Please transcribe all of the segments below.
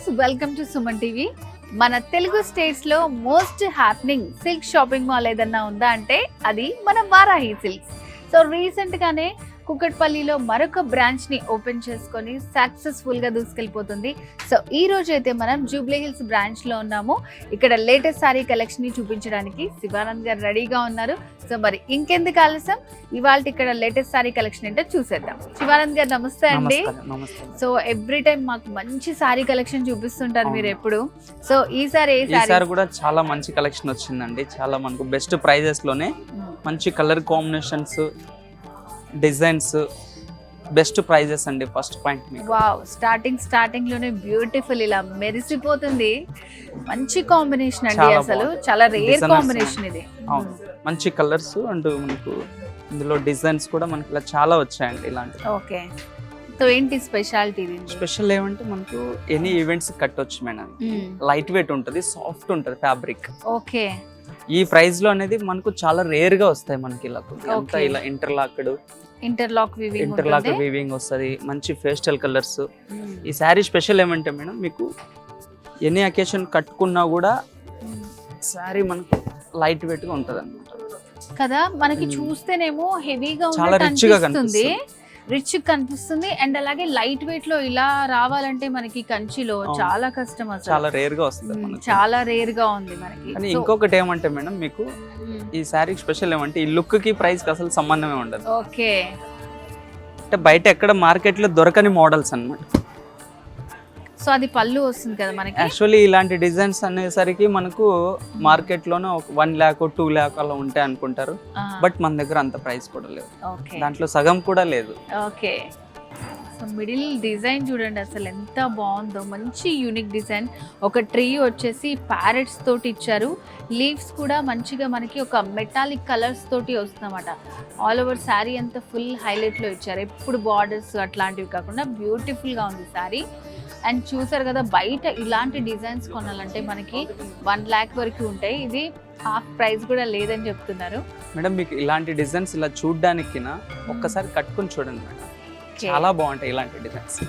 Viewers, welcome to Suman TV. మన Telugu states లో most happening silk shopping mall ఏదన్నా ఉందా అంటే అది మన వారాహి సిల్క్స్. సో రీసెంట్ గానే కుకట్పల్లిలో మరొక బ్రాంచ్ ని ఓపెన్ చేసుకొని సక్సెస్ఫుల్ గా దూసుకెళ్ళిపోతుంది. సో ఈ రోజు అయితే మనం జూబ్లీ హిల్స్ బ్రాంచ్ లో ఉన్నాము. ఇక్కడ లేటెస్ట్ సారీ కలెక్షన్ ని చూపించడానికి శివానంద్ గారు రెడీగా ఉన్నారు. సో మరి ఇంకెందుకు ఆలస్యం, ఇవాళ ఇక్కడ లేటెస్ట్ సారీ కలెక్షన్ ఏంటో చూసేద్దాం. శివానంద్ గారు నమస్తే అండి. సో ఎవ్రీ టైం మాకు మంచి సారీ కలెక్షన్ చూపిస్తుంటారు మీరు ఎప్పుడు. సో ఈసారి కూడా చాలా మంచి కలెక్షన్ వచ్చిందండి. చాలా మనకు బెస్ట్ ప్రైజెస్ లోనే మంచి colour combinations, designs, best prices అండి. ఫస్ట్ పాయింట్ వావ్, స్టార్టింగ్ లోనే బ్యూటిఫుల్ ఇలా మెరిసిపోతుంది. మంచి కాంబినేషన్ అండి, అసలు చాలా రేర్ కాంబినేషన్ ఇది. మంచి కలర్స్ అండ్ మనకు ఇందులో డిజైన్స్ కూడా మనకి ఇలా చాలా వచ్చాయండి ఇలాంటి. ఓకే, సో ఏంటి స్పెషాలిటీ? స్పెషల్ ఏమంటే మనకు ఎనీ ఈవెంట్స్ కట్టొచ్చు మేడం. లైట్ వెయిట్ ఉంటుంది, సాఫ్ట్ ఉంటుంది ఫ్యాబ్రిక్. ఓకే, ఈ ప్రైస్ లో అనేది మనకు చాలా రేర్ గా వస్తాయి మనకి. ఇలా ఇంటర్లాక్ వీవింగ్ వస్తుంది, మంచి పేస్టల్ కలర్స్. ఈ శారీ స్పెషల్ ఏమంటే మేడం, మీకు ఎనీ అకేషన్ కట్టుకున్నా కూడా శారీ మనకు లైట్ వెయిట్ గా ఉంటది అన్నమాట కదా. మనకి చూస్తేనేమో హెవీగా చాలా రిచ్ గా కనిపిస్తుంది అండ్ అలాగే లైట్ వెయిట్ లో ఇలా రావాలంటే మనకి కంచిలో చాలా కష్టం, చాలా రేర్ గా వస్తుంది, చాలా రేర్ గా ఉంది మనకి. ఇంకొకటి ఏమంటే మేడం, మీకు ఈ శారీ స్పెషల్ ఏమంటే ఈ లుక్ కి ప్రైస్ కి అసలు సంబంధమే ఉండదు. ఓకే, అంటే బయట ఎక్కడ మార్కెట్ లో దొరకని మోడల్స్ అన్నమాట. సో అది పళ్ళు వస్తుంది కదా మనకి. యాక్చువల్లీ ఇలాంటి డిజైన్స్ అనేసరికి మనకు మార్కెట్ లోనే 1 lakh 2 lakh అలా ఉంటాయి అనుకుంటారు. బట్ మన దగ్గర అంత ప్రైస్ కూడా లేదు, దాంట్లో సగం కూడా లేదు. ఓకే, సో మిడిల్ డిజైన్ చూడండి అసలు ఎంత బాగుందో, మంచి యూనిక్ డిజైన్. ఒక ట్రీ వచ్చేసి ప్యారెట్స్ తోటి ఇచ్చారు, లీవ్స్ కూడా మంచిగా మనకి ఒక మెటాలిక్ కలర్స్ తోటి వస్తుందన్నమాట. ఆల్ ఓవర్ శారీ అంతా ఫుల్ హైలైట్ లో ఇచ్చారు, ఎప్పుడు బార్డర్స్ అట్లాంటివి కాకుండా బ్యూటిఫుల్ గా ఉంది శారీ. అండ్ చూసారు కదా, బయట ఇలాంటి డిజైన్స్ కొనాలంటే మనకి 1 lakh వరకు ఉంటాయి, ఇది హాఫ్ ప్రైస్ కూడా లేదని చెప్తున్నారు మేడం. మీకు ఇలాంటి డిజైన్స్ ఇలా చూడడానికి ఒక్కసారి కట్టుకుని చూడండి మేడం, చాలా బాగుంటాయి ఇలాంటి డిజైన్స్.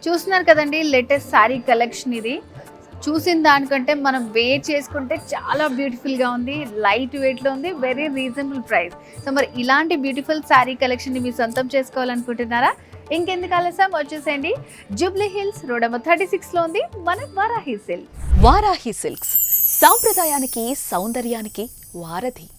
చూస్తున్నారు కదండి లేటెస్ట్ శారీ కలెక్షన్. ఇది చూసిన దానికంటే మనం వేర్ చేసుకుంటే చాలా బ్యూటిఫుల్గా ఉంది, లైట్ వెయిట్లో ఉంది, వెరీ రీజనబుల్ ప్రైస్. సో మరి ఇలాంటి బ్యూటిఫుల్ శారీ కలెక్షన్ని మీరు సొంతం చేసుకోవాలనుకుంటున్నారా? ఇంకెందుకు ఆలస్యం, వచ్చేసేయండి. జూబ్లీ హిల్స్ రోడ్ నెంబర్ 36లో ఉంది మన వారాహి సిల్క్స్. వారాహి సిల్క్స్ సాంప్రదాయానికి సౌందర్యానికి వారధి.